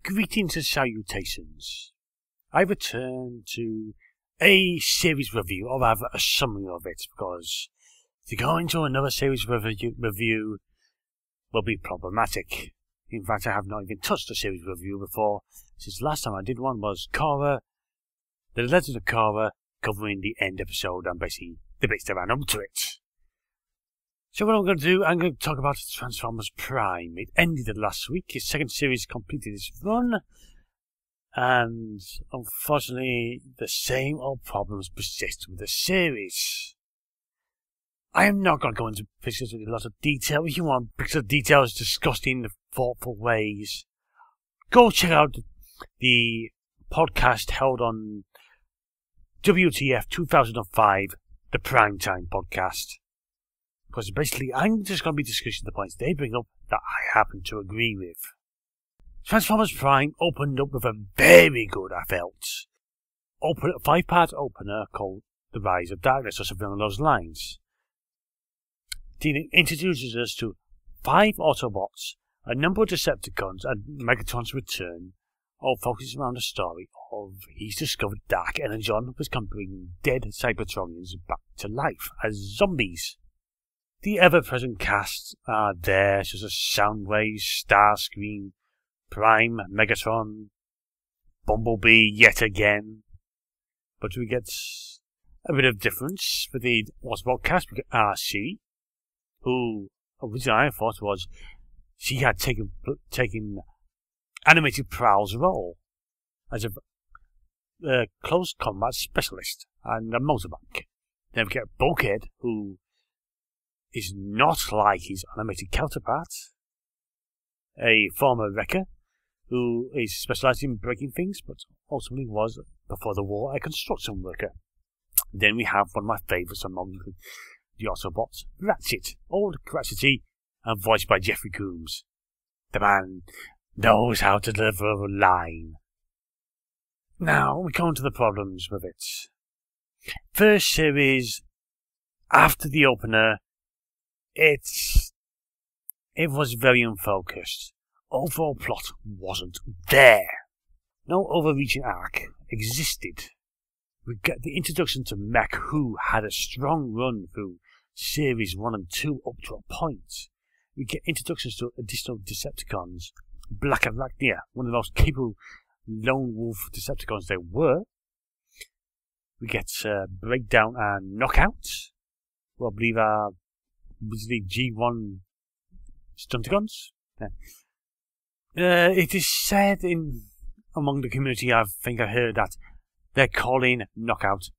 Greetings and salutations. I return to a series review, or rather a summary of it, because to go into another series review will be problematic. In fact, I have not even touched a series review before, since the last time I did one was Korra, The Legend of Korra, covering the end episode and basically the bits that ran up to it. So what I'm going to do, I'm going to talk about Transformers Prime. It ended last week, its second series completed its run, and unfortunately the same old problems persist with the series. I am not going to go into pictures with a lot of detail. If you want pictures of details discussed in thoughtful ways, go check out the podcast held on WTF 2005, the Primetime podcast. Because basically, I'm just going to be discussing the points they bring up that I happen to agree with. Transformers Prime opened up with a very good, I felt, 5-part opener called The Rise of Darkness, or something along those lines. It introduces us to 5 Autobots, a number of Decepticons, and Megatron's return, all focused around the story of he's discovered dark energon was come bringing dead Cybertronians back to life as zombies. The ever-present cast are there, such as Soundwave, Starscream, Prime, Megatron, Bumblebee yet again. But we get a bit of difference with the Autobot cast. We get RC, who originally I thought was she had taken Animated Prowl's role as a close combat specialist and a motorbike. Then we get Bulkhead, who is not like his animated counterpart, a former wrecker who is specialised in breaking things, but ultimately was, before the war, a construction worker. Then we have one of my favourites among the Autobots, Ratchet, old Cratchity, and voiced by Jeffrey Combs. The man knows how to deliver a line. Now, we come to the problems with it. First series, after the opener, it was very unfocused. Overall plot wasn't there. No overreaching arc existed. We get the introduction to Mech, who had a strong run through series 1 and 2 up to a point. We get introductions to additional Decepticons. Black Arachnia, one of the most capable lone wolf Decepticons they were. We get Breakdown and Knockout, who I believe are basically G1 Stunticons. It is said among the community, I think I heard that they're calling Knockout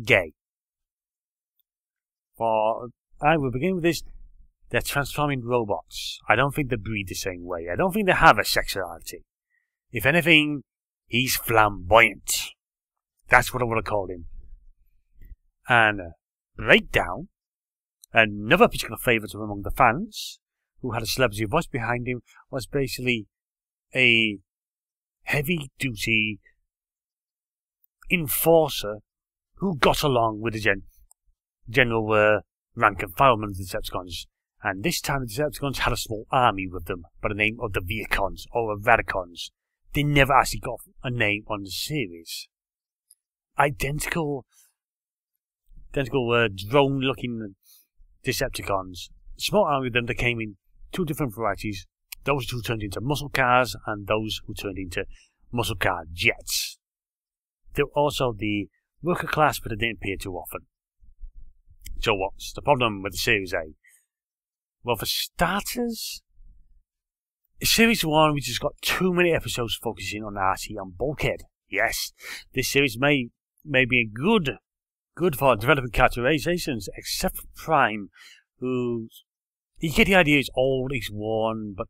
gay. I will begin with this. They're transforming robots. I don't think they breed the same way. I don't think they have a sexuality. If anything, he's flamboyant. That's what I want to call him. And Breakdown, another particular favourite among the fans, who had a celebrity voice behind him, was basically a heavy-duty enforcer who got along with the general rank and file of the Decepticons. And this time the Decepticons had a small army with them by the name of the Viacons or Radicons. They never actually got a name on the series. Identical drone-looking Decepticons. Small army of them that came in 2 different varieties. Those who turned into muscle cars and those who turned into muscle car jets. They were also the worker class, but they didn't appear too often. So what's the problem with the Series A? Well, for starters, Series 1, we just got too many episodes focusing on RC and Bulkhead. Yes, this series may be good for developing characterizations, except for Prime, who, you get the idea he's old, he's worn, but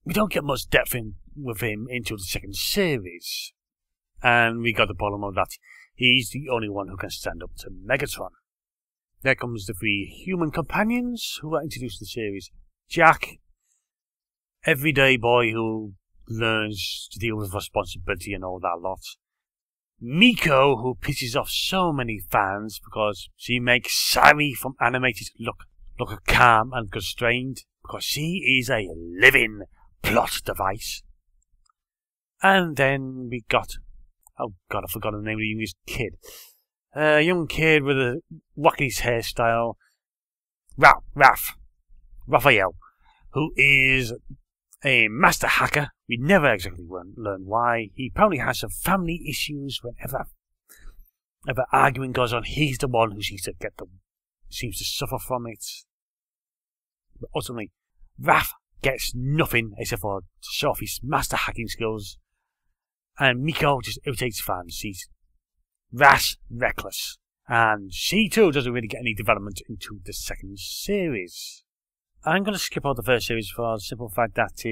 we don't get much depth with him into the second series. And we got the problem of that he's the only one who can stand up to Megatron. There comes the 3 human companions who are introduced to the series. Jack, everyday boy who learns to deal with responsibility and all that lot. Miko, who pisses off so many fans because she makes Sari from Animated look calm and constrained, because she is a living plot device. And then we got, oh god, I forgot the name of the youngest kid. A young kid with a wacky hairstyle, Raphael, who is a master hacker. We never exactly learn why. He apparently has some family issues. Whenever arguing goes on, he's the one who seems to suffer from it. But ultimately, Raph gets nothing except for to show off his master hacking skills. And Miko just irritates fans. She's rash, reckless. And she too doesn't really get any development into the second series. I'm going to skip out the first series for the simple fact that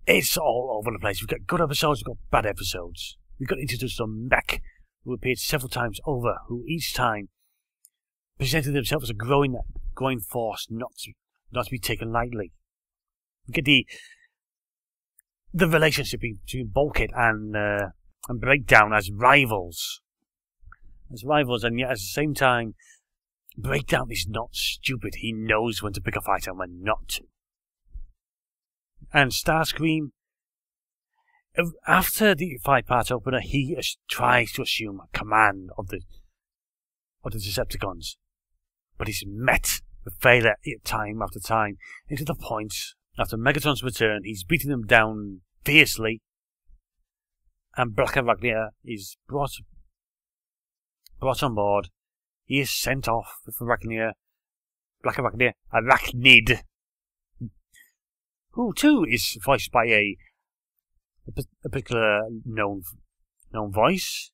it's all over the place. We've got good episodes, we've got bad episodes. We've got introduced to Mech, who appeared several times over, who each time presented themselves as a growing force, not to be taken lightly. We get the relationship between Bulkhead and Breakdown as rivals. And yet at the same time, Breakdown is not stupid. He knows when to pick a fight and when not to. And Starscream, after the 5-part opener, he tries to assume command of the Decepticons, but he's met with failure time after time, and to the point, after Megatron's return, he's beating them down fiercely, and Black Arachnia is brought on board. He is sent off with Black Arachnid, who too is voiced by a particular known voice.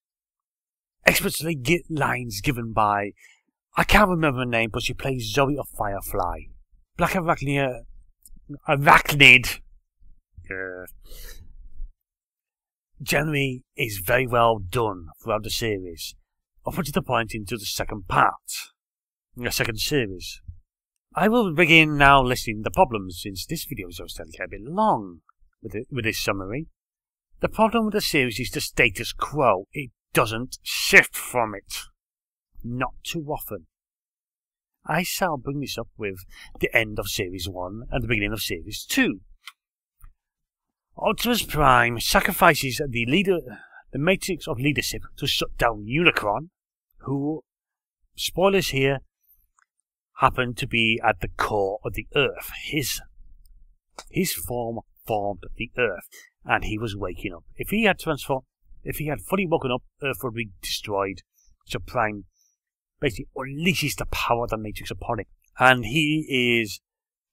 Expertly lines given by, I can't remember her name, but she plays Zoe of Firefly. Black Arachnid generally is very well done throughout the series, up until the point into the second series. I will begin now listing the problems, since this video is obviously a bit long with this summary. The problem with the series is the status quo. It doesn't shift from it. Not too often. I shall bring this up with the end of Series 1 and the beginning of Series 2. Optimus Prime sacrifices the matrix of leadership to shut down Unicron, who, spoilers here, happened to be at the core of the Earth. His form formed the Earth, and he was waking up. If he had fully woken up, Earth would be destroyed. So Prime basically unleashes the power of the Matrix upon him, and he is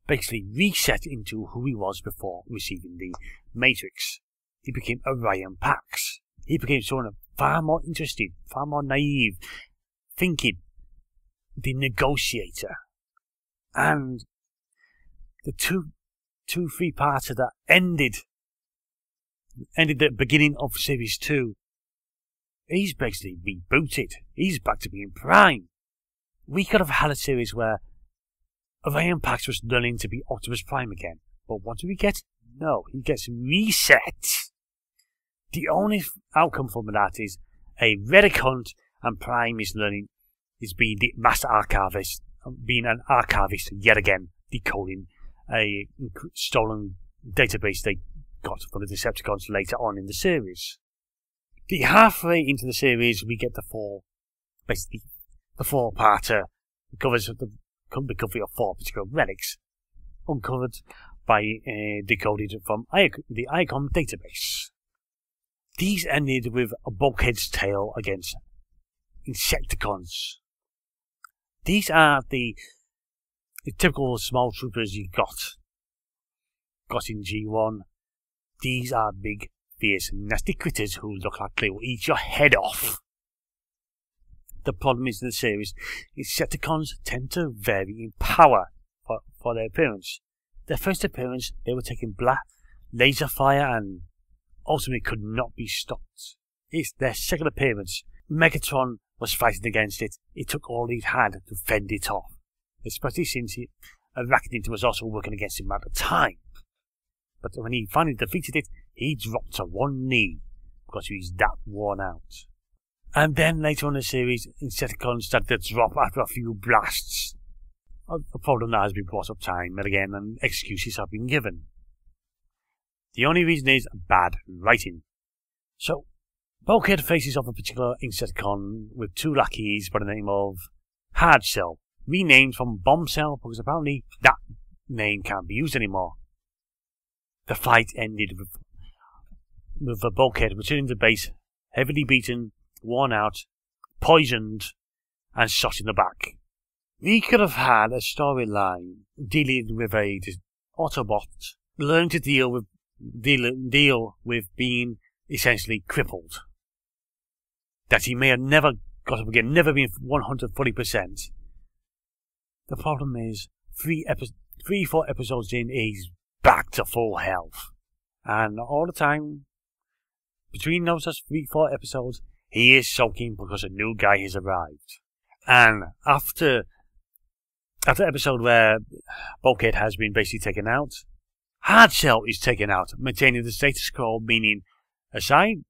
basically reset into who he was before receiving the Matrix. He became Orion Pax. He became someone far more interested, far more naive, thinking, the negotiator. And the two 3-parter that ended the beginning of Series 2, he's basically rebooted. He's back to being Prime. We could have had a series where Orion Pax was learning to be Optimus Prime again. But what do we get? No, he gets reset. The only outcome from that is a relic hunt, and Prime is being the Master Archivist, being an archivist yet again, decoding a stolen database they got from the Decepticons later on in the series. The halfway into the series, we get the 4-parter covers the recovery of 4 particular relics, uncovered by decoded from the ICOM database. These ended with a Bulkhead's tale against Insecticons. These are the typical small troopers you got in G1. These are big, fierce, nasty critters who look like they will eat your head off. The problem is in the series, Insecticons tend to vary in power for their appearance. Their first appearance, they were taking black laser fire and ultimately could not be stopped. It's their second appearance. Megatron was fighting against it. It took all he had to fend it off, especially since Arachnid was also working against him at the time. But when he finally defeated it, he dropped to one knee because he was that worn out. And then later on in the series, Insecticons started to drop after a few blasts. A problem that has been brought up time and again, and excuses have been given. The only reason is bad writing. So, Bulkhead faces off a particular Insecticon with 2 lackeys by the name of Hard Shell, renamed from Bomb Cell because apparently that name can't be used anymore. The fight ended with the Bulkhead returning to base, heavily beaten, worn out, poisoned, and shot in the back. We could have had a storyline dealing with a Autobot learning to deal with being essentially crippled. That he may have never got up again, never been 140%. The problem is, 3-4 episodes in, he's back to full health. And all the time, between those 3-4 episodes, he is sulking because a new guy has arrived. And after episode where Bulkhead has been basically taken out, Hardshell is taken out, maintaining the status quo, meaning aside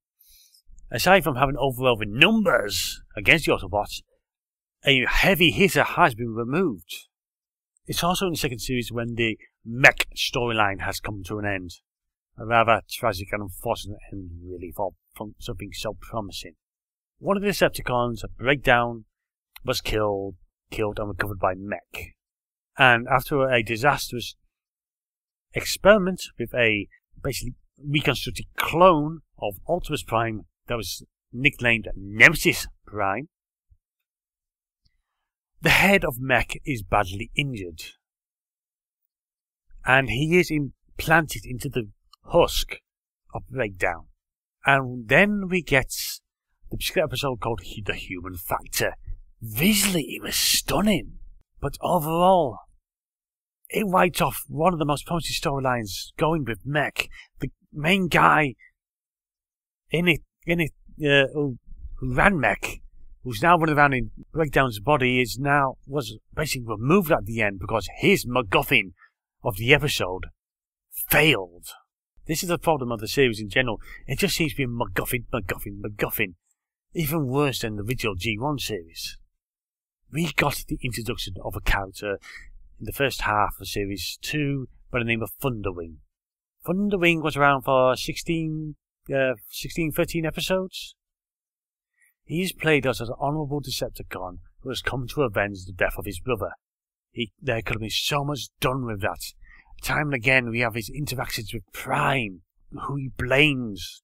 from having overwhelming numbers against the Autobots, a heavy hitter has been removed. It's also in the second series when the mech storyline has come to an end. A rather tragic and unfortunate end, really, for something so promising. One of the Decepticons, Breakdown, was killed and recovered by mech. And after a disastrous experiment with a basically reconstructed clone of Optimus Prime that was nicknamed Nemesis Prime, the head of mech is badly injured. And he is implanted into the husk of Breakdown. And then we get the particular episode called The Human Factor. Visually, it was stunning. But overall, it wiped off one of the most promising storylines going with mech. The main guy who ran mech, who's now running around in Breakdown's body, was basically removed at the end because his MacGuffin of the episode failed. This is the problem of the series in general. It just seems to be MacGuffin. Even worse than the original G1 series. We got the introduction of a character in the first half of Series 2 by the name of Thunderwing. Thunderwing was around for 13 episodes. He is played as an honourable Decepticon who has come to avenge the death of his brother. There could have been so much done with that. Time and again we have his interactions with Prime, who he blames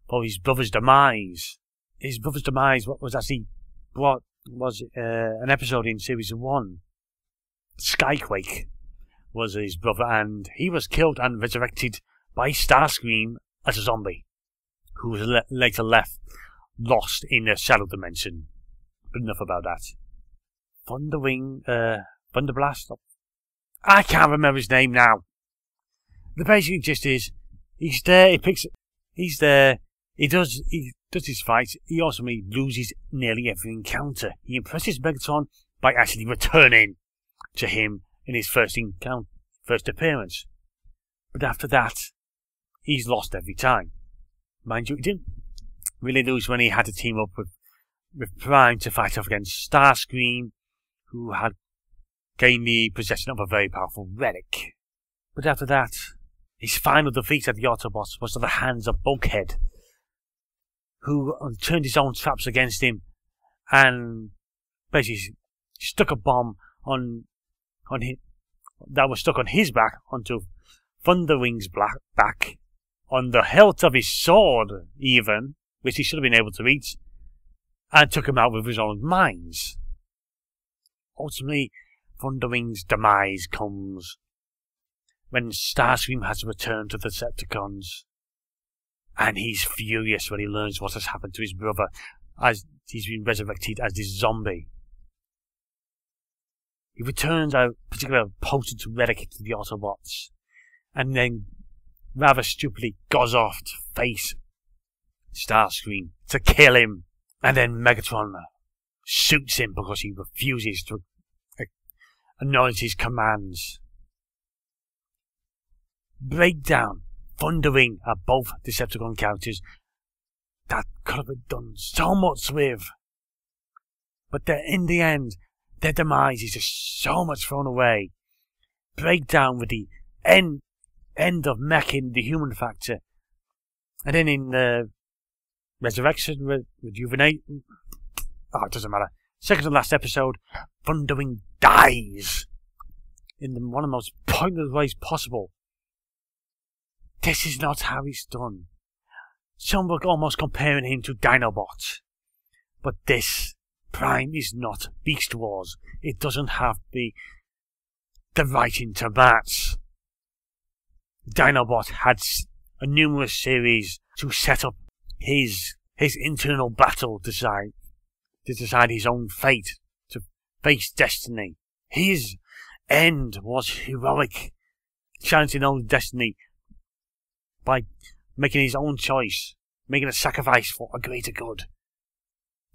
for his brother's demise. His brother's demise was actually an episode in Series 1. Skyquake was his brother, and he was killed and resurrected by Starscream as a zombie, who was later lost in a shadow dimension. But enough about that. Thunderblast? I can't remember his name now. The basic gist is, he does his fights. He ultimately loses nearly every encounter. He impresses Megatron by actually returning to him in his first appearance. But after that, he's lost every time. Mind you, he didn't really lose when he had to team up with Prime to fight off against Starscream, who had gained the possession of a very powerful relic. But after that, his final defeat at the Autobots was at the hands of Bulkhead, who turned his own traps against him and basically stuck a bomb on him that was stuck on his back onto Thunderwing's back, on the hilt of his sword even, which he should have been able to reach, and took him out with his own mines. Ultimately, Thunderwing's demise comes when Starscream has returned to the Decepticons, and he's furious when he learns what has happened to his brother, as he's been resurrected as this zombie. He returns a particular potent relic to the Autobots, and then rather stupidly goes off to face Starscream to kill him, and then Megatron shoots him because he refuses to acknowledge his commands. Breakdown, Thunderwing are both Decepticon characters that could have been done so much with, but in the end, their demise is just so much thrown away. Breakdown with the end of meching the human factor. And then in the Resurrection, Rejuvenate, it doesn't matter. Second to last episode, Thunderwing dies in one of the most pointless ways possible. This is not how he's done. Some were almost comparing him to Dinobot. But this Prime is not Beast Wars. It doesn't have the writing to match. Dinobot had a numerous series to set up his internal battle to decide his own fate, to face destiny. His end was heroic, challenging his own destiny by making his own choice, making a sacrifice for a greater good.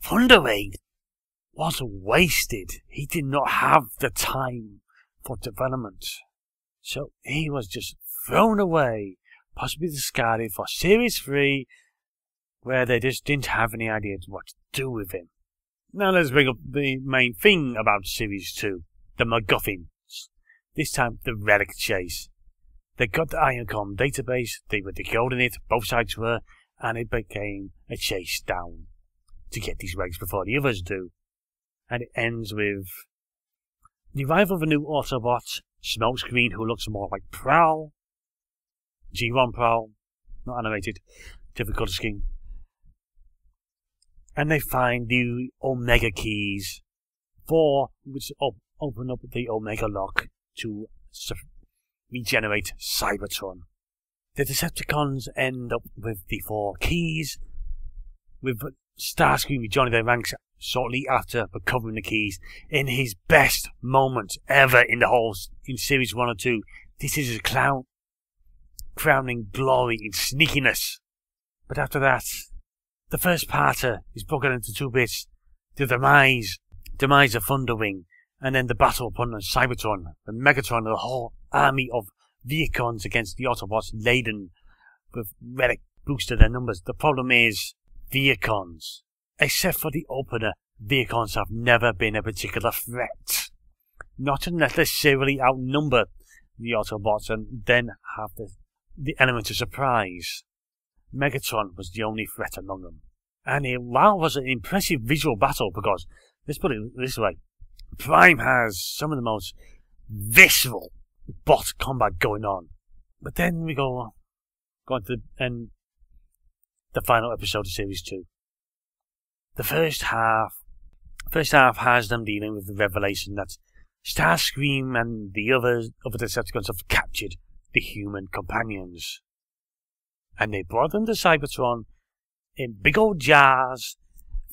Thunderwing was wasted. He did not have the time for development. So he was just thrown away, possibly discarded for Series 3, where they just didn't have any idea what to do with him. Now let's bring up the main thing about Series 2, the MacGuffins. This time, the Relic Chase. They got the Ironcom database, they were decoding it, both sides were, and it became a chase down to get these relics before the others do. And it ends with the arrival of a new Autobot, Smokescreen, who looks more like Prowl. G1 Prowl, not animated, different colour scheme. And they find the Omega keys which open up the Omega lock to regenerate Cybertron. The Decepticons end up with the 4 keys, with Starscream rejoining their ranks shortly after recovering the keys in his best moment ever in Series 1 or 2. This is his crowning glory in sneakiness. But after that, the first parter is broken into 2 bits. The demise of Thunderwing, and then the battle upon Cybertron, the Megatron, the whole army of Vehicons against the Autobots laden with relic boosts to their numbers. The problem is, Vehicons. Except for the opener, Vehicons have never been a particular threat. Not to necessarily outnumber the Autobots and then have the element of surprise. Megatron was the only threat among them. And while it was an impressive visual battle, because, let's put it this way, Prime has some of the most visceral bot combat going on. But then we go on to the final episode of Series 2. The first half has them dealing with the revelation that Starscream and the other Decepticons have captured the human companions. And they brought them to Cybertron in big old jars,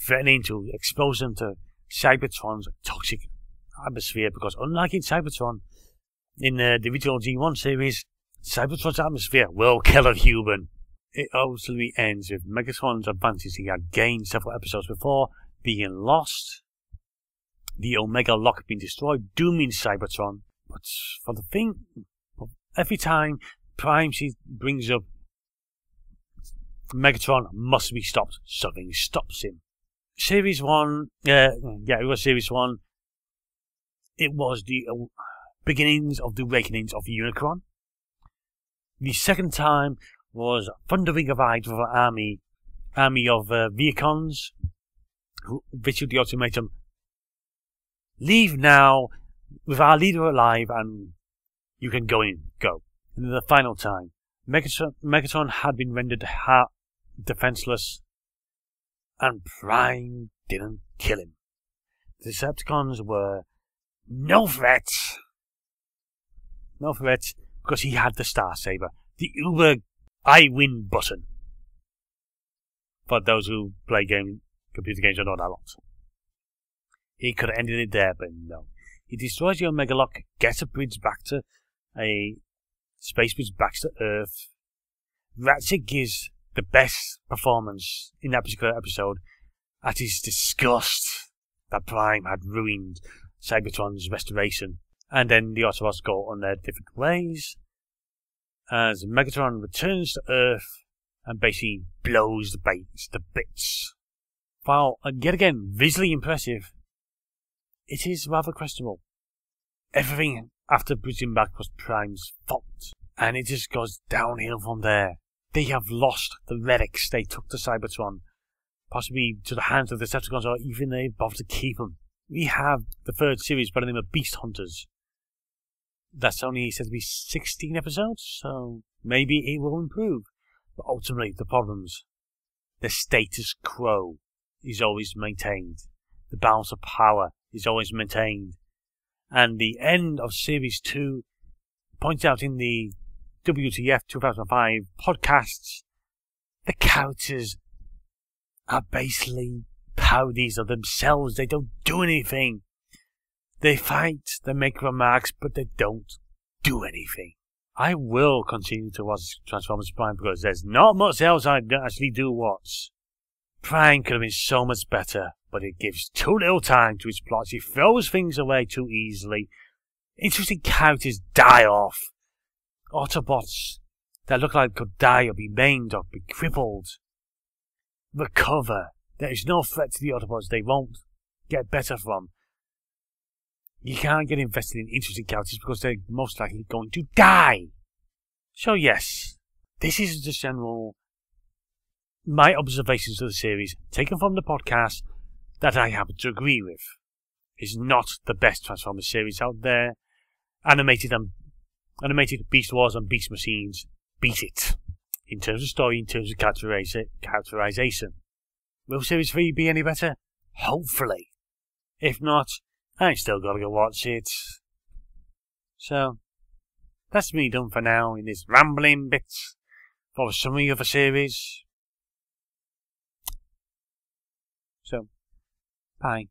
threatening to expose them to Cybertron's toxic atmosphere, because unlike in Cybertron, in the original G1 series, Cybertron's atmosphere will kill a human. It ultimately ends with Megatron's advances he had gained several episodes before being lost, the Omega Lock being destroyed, dooming Cybertron. But for the thing, every time Prime brings up Megatron must be stopped, something stops him. Series 1, it was Series 1. It was the beginnings of the awakenings of Unicron. The second time was Thunderwing arrived with an army of Vehicons who issued the ultimatum: leave now with our leader alive and you can go. And then the final time, Megatron had been rendered defenseless and Prime didn't kill him. The Decepticons were no threats. No threats, because he had the Star Saber, the Uber I win button. For those who play computer games, I know that a lot. He could have ended it there, but no. He destroys the Omega Lock, gets a space bridge back to Earth. Ratchet gives the best performance in that particular episode at his disgust that Prime had ruined Cybertron's restoration. And then the Autobots go on their different ways as Megatron returns to Earth and basically blows the base to bits. While, yet again, visually impressive, it is rather questionable. Everything after bridging back was Prime's fault. And it just goes downhill from there. They have lost the relics they took to Cybertron, possibly to the hands of the Decepticons, or even they bothered to keep them. We have the third series by the name of Beast Hunters. That's only said to be 16 episodes, so maybe it will improve. But ultimately, the problems. The status quo is always maintained. The balance of power is always maintained. And the end of Series 2 points out in the WTF 2005 podcasts, the characters are basically parodies of themselves. They don't do anything. They fight, they make remarks, but they don't do anything. I will continue to watch Transformers Prime because there's not much else I actually do watch. Prime could have been so much better, but it gives too little time to its plot. It throws things away too easily. Interesting characters die off. Autobots that look like could die or be maimed or be crippled recover. There is no threat to the Autobots they won't get better from. You can't get invested in interesting characters because they're most likely going to die. So yes, this is just my observations of the series, taken from the podcast, that I happen to agree with. It's not the best Transformers series out there. Animated Beast Wars and Beast Machines beat it. In terms of story, in terms of characterization. Will Series 3 be any better? Hopefully. If not, I still gotta go watch it. So, that's me done for now in this rambling bit for a summary of a series. So, bye.